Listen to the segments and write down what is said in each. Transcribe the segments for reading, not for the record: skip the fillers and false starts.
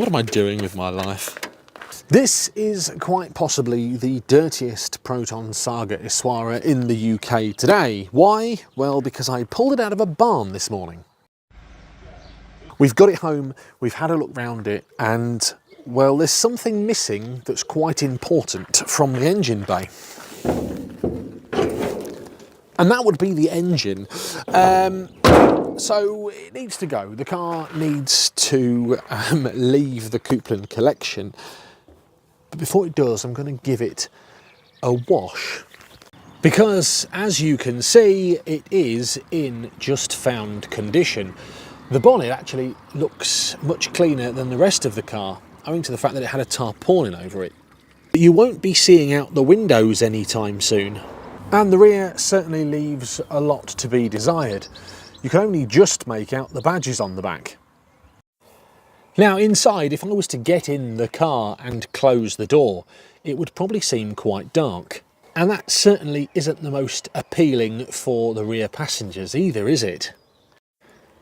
What am I doing with my life? This is quite possibly the dirtiest Proton Saga I've in the UK today. Why? Well, because I pulled it out of a barn this morning. We've got it home, we've had a look round it, and, well, there's something missing that's quite important from the engine bay. And that would be the engine. So it needs to go. The car needs to leave the Coupland collection. But before it does, I'm going to give it a wash. Because, as you can see, it is in just found condition. The bonnet actually looks much cleaner than the rest of the car, owing to the fact that it had a tarpaulin over it. You won't be seeing out the windows anytime soon. And the rear certainly leaves a lot to be desired. You can only just make out the badges on the back. Now inside, if I was to get in the car and close the door, it would probably seem quite dark. And that certainly isn't the most appealing for the rear passengers either, is it?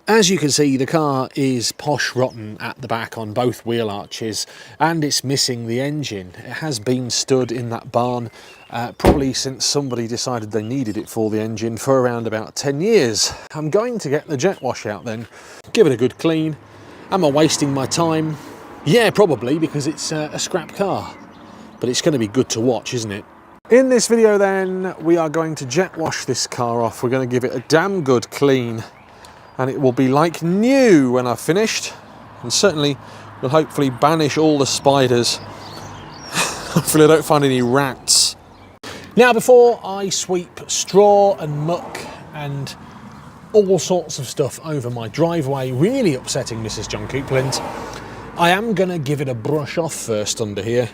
As you can see, the car is posh rotten at the back on both wheel arches, and it's missing the engine. It has been stood in that barn probably since somebody decided they needed it for the engine for around about 10 years. I'm going to get the jet wash out then, give it a good clean. Am I wasting my time? Yeah, probably, because it's a scrap car. But it's going to be good to watch, isn't it? In this video then, we are going to jet wash this car off. We're going to give it a damn good clean. And it will be like new when I've finished. And certainly will hopefully banish all the spiders. Hopefully I don't find any rats. Now, before I sweep straw and muck and all sorts of stuff over my driveway, really upsetting Mrs. John Coupland, I am going to give it a brush off first under here,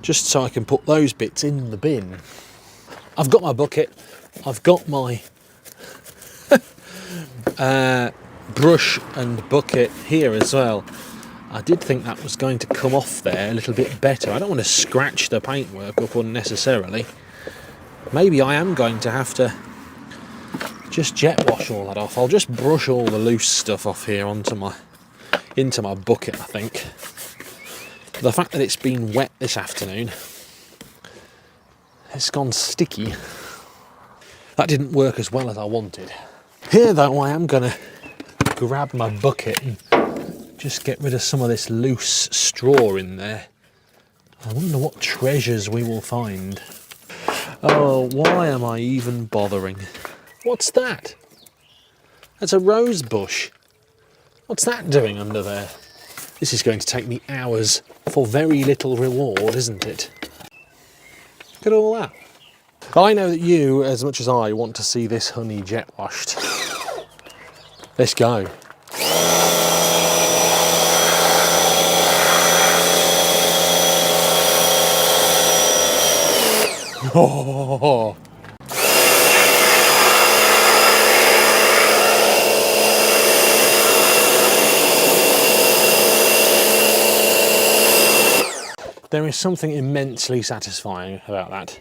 just so I can put those bits in the bin. I've got my bucket, I've got my brush and bucket here as well. I did think that was going to come off there a little bit better. I don't want to scratch the paintwork up unnecessarily. Maybe I am going to have to just jet wash all that off. I'll just brush all the loose stuff off here into my bucket, I think. The fact that it's been wet this afternoon, it's gone sticky. That didn't work as well as I wanted. Here though, I am going to grab my bucket and just get rid of some of this loose straw in there. I wonder what treasures we will find. Oh, why am I even bothering? What's that? That's a rose bush. What's that doing under there? This is going to take me hours for very little reward, isn't it? Look at all that. I know that you, as much as I, want to see this honey jet washed. Let's go. Oh. There is something immensely satisfying about that.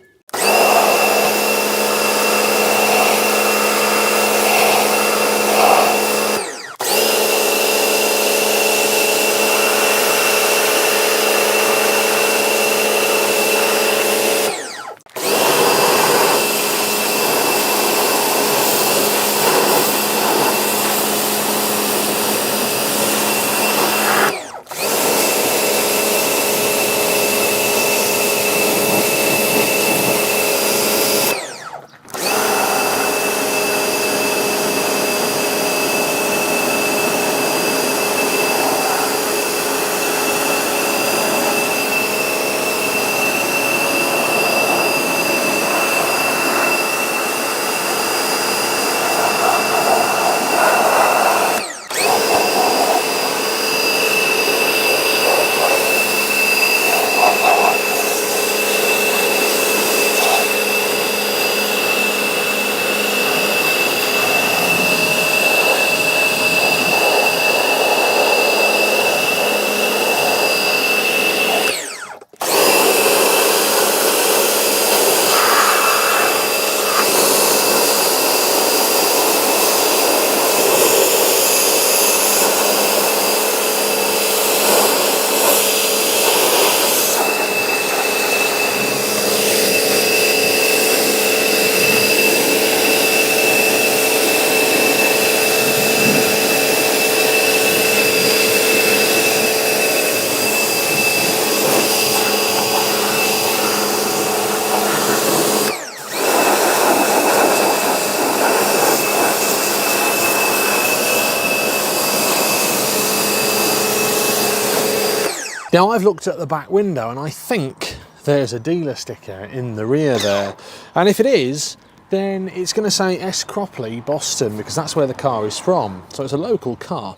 Now I've looked at the back window and I think there's a dealer sticker in the rear there. And if it is, then it's going to say S. Cropley, Boston, because that's where the car is from. So it's a local car.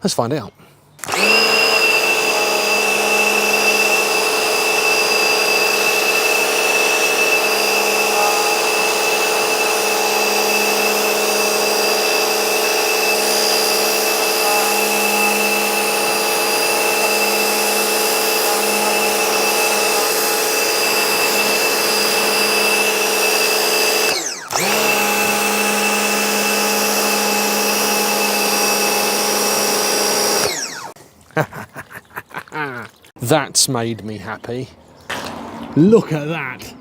Let's find out. That's made me happy. Look at that.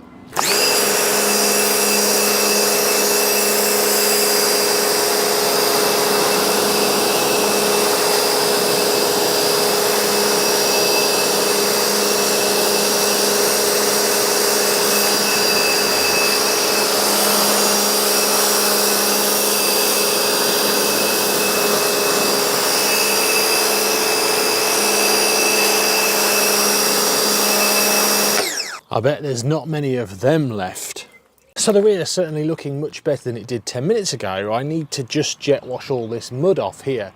I bet there's not many of them left. So the rear is certainly looking much better than it did 10 minutes ago. I need to just jet wash all this mud off here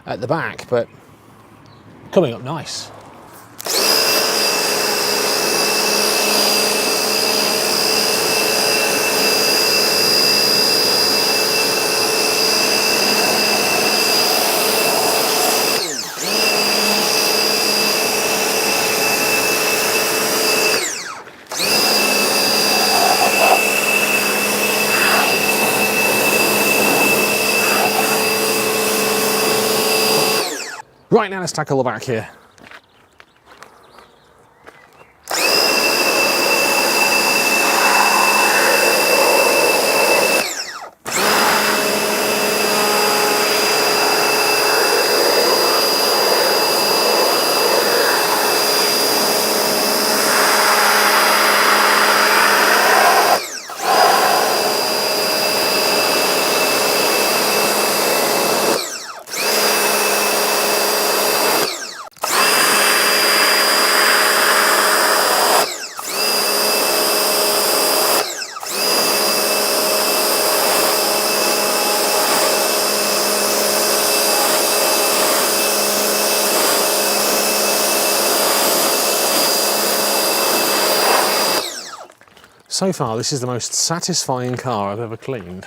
at the back, but coming up nice. Right, now let's tackle the back here. So far, this is the most satisfying car I've ever cleaned.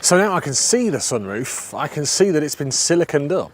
So now I can see the sunroof, I can see that it's been siliconed up.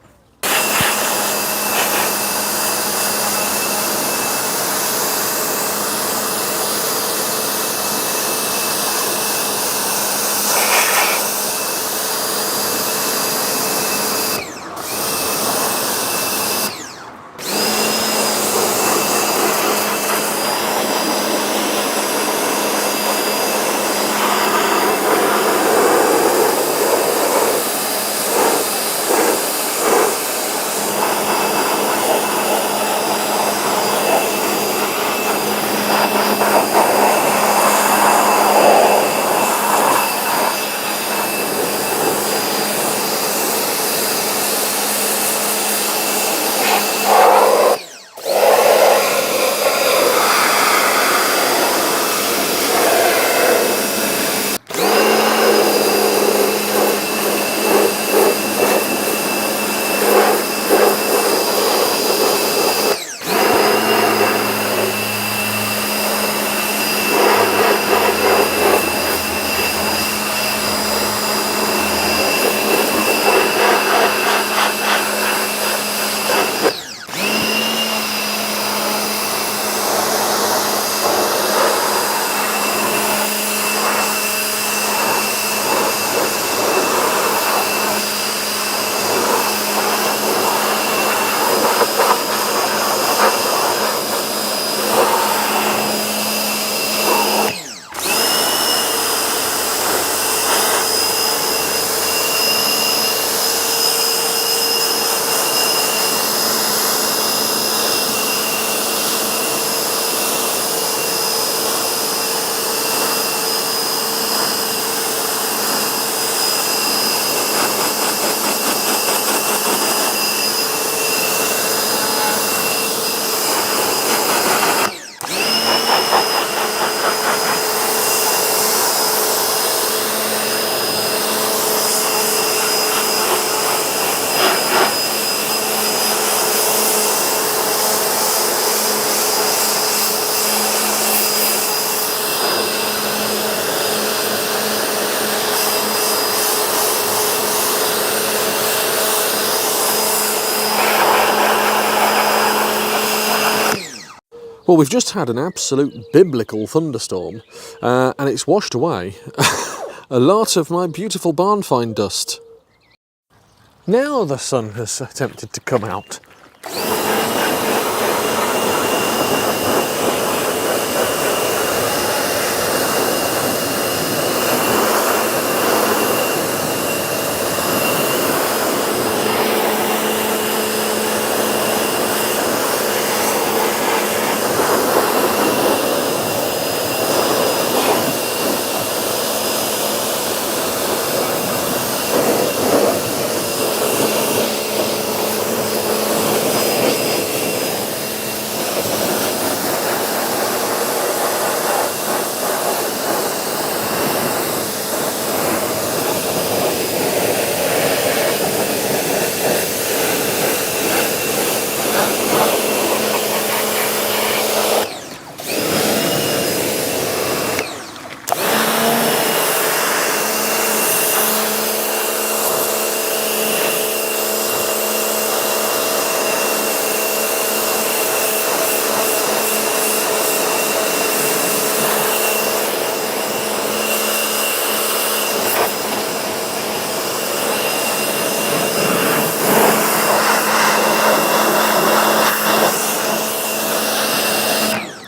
Well, we've just had an absolute biblical thunderstorm, and it's washed away a lot of my beautiful barn find dust. Now the sun has attempted to come out.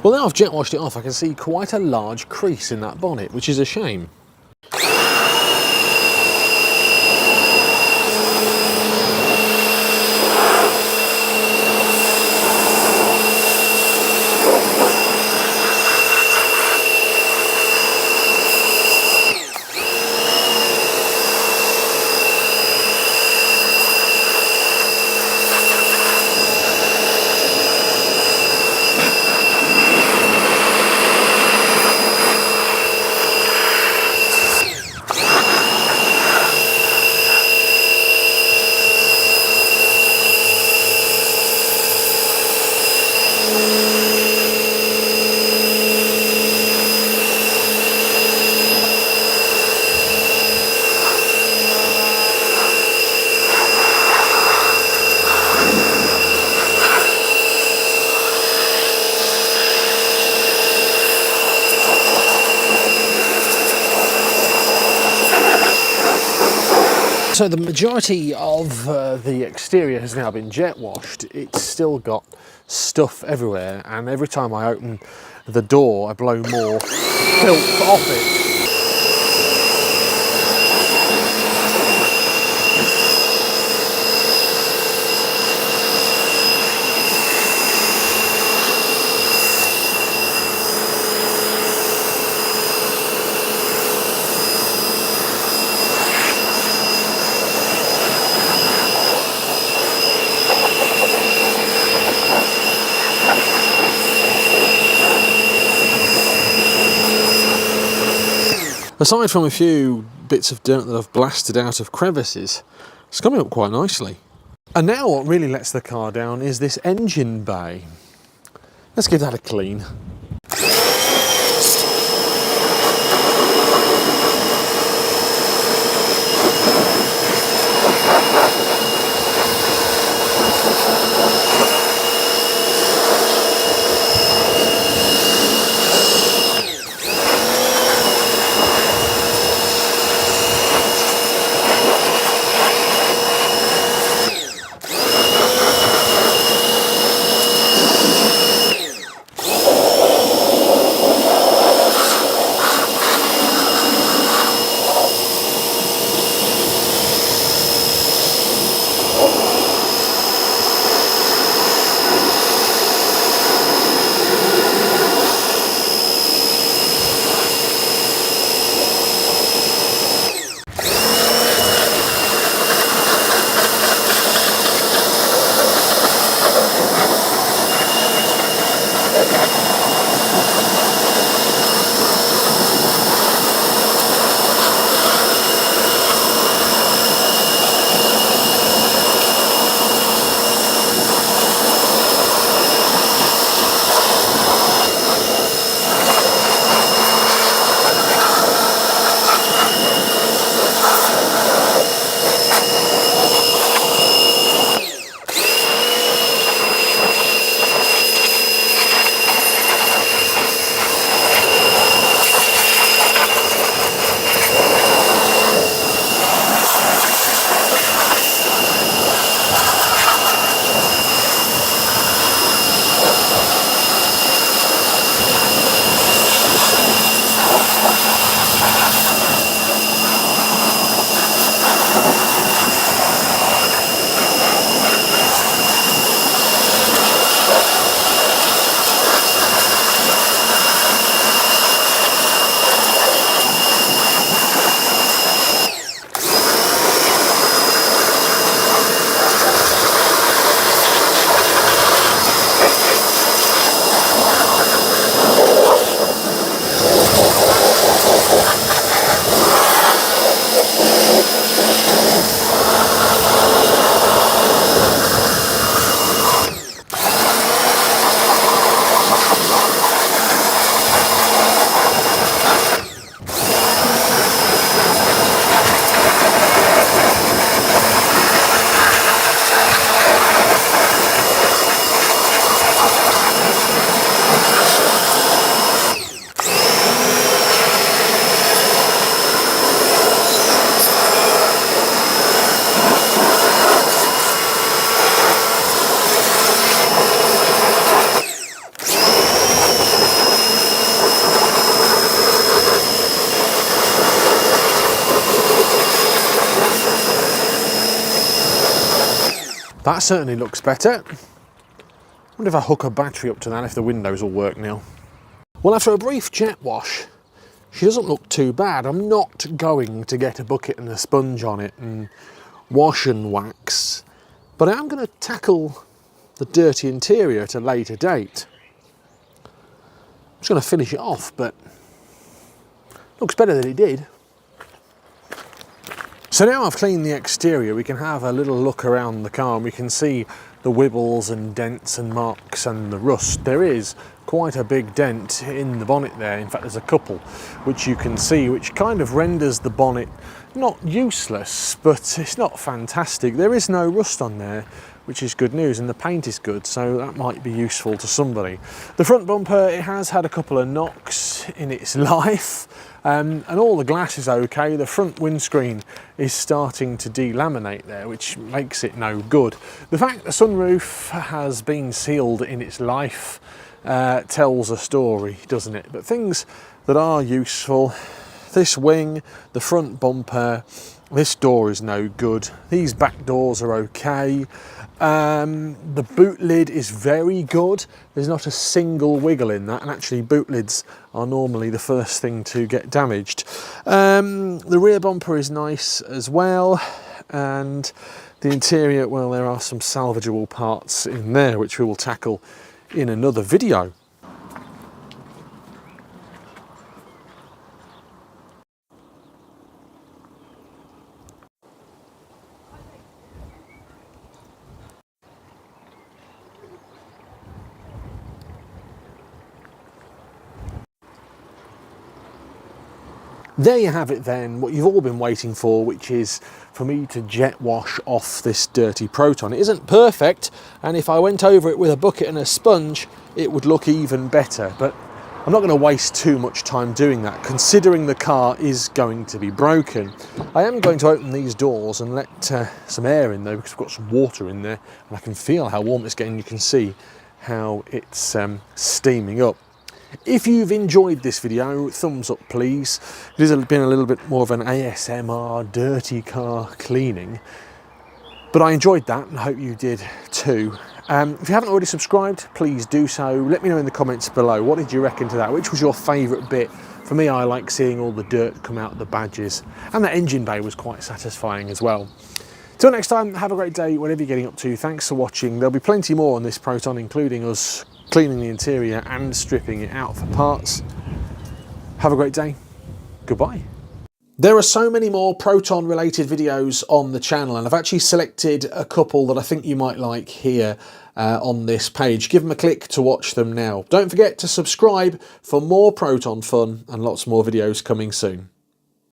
Well, now I've jet washed it off, I can see quite a large crease in that bonnet, which is a shame. So the majority of the exterior has now been jet washed. It's still got stuff everywhere, and every time I open the door I blow more filth off it. Aside from a few bits of dirt that I've blasted out of crevices, it's coming up quite nicely. And now what really lets the car down is this engine bay. Let's give that a clean. That certainly looks better. I wonder if I hook a battery up to that, if the windows will work now. Well, after a brief jet wash, she doesn't look too bad. I'm not going to get a bucket and a sponge on it and wash and wax, but I am going to tackle the dirty interior at a later date. I'm just going to finish it off, but looks better than it did. So now I've cleaned the exterior, we can have a little look around the car and we can see the wibbles and dents and marks and the rust. There is quite a big dent in the bonnet there. In fact, there's a couple which you can see, which kind of renders the bonnet not useless, but it's not fantastic. There is no rust on there, which is good news, and the paint is good, so that might be useful to somebody. The front bumper, it has had a couple of knocks in its life. and all the glass is okay. The front windscreen is starting to delaminate there, which makes it no good. The fact the sunroof has been sealed in its life tells a story, doesn't it? But things that are useful, this wing, the front bumper, this door is no good. These back doors are okay. The boot lid is very good. There's not a single wiggle in that, and actually boot lids are normally the first thing to get damaged. The rear bumper is nice as well, and the interior, well, there are some salvageable parts in there which we will tackle in another video. There you have it then, what you've all been waiting for, which is for me to jet wash off this dirty Proton. It isn't perfect, and if I went over it with a bucket and a sponge, it would look even better, but I'm not going to waste too much time doing that, considering the car is going to be broken. I am going to open these doors and let some air in though, because we've got some water in there, and I can feel how warm it's getting. You can see how it's steaming up. If you've enjoyed this video, thumbs up please. It has been a little bit more of an ASMR dirty car cleaning, but I enjoyed that and I hope you did too. If you haven't already subscribed, please do so. Let me know in the comments below, what did you reckon to that? Which was your favourite bit? For me, I like seeing all the dirt come out of the badges, and the engine bay was quite satisfying as well. Till next time, have a great day, whatever you're getting up to. Thanks for watching. There'll be plenty more on this Proton, including us cleaning the interior and stripping it out for parts. Have a great day. Goodbye. There are so many more Proton related videos on the channel, and I've actually selected a couple that I think you might like here on this page. Give them a click to watch them now. Don't forget to subscribe for more Proton fun and lots more videos coming soon.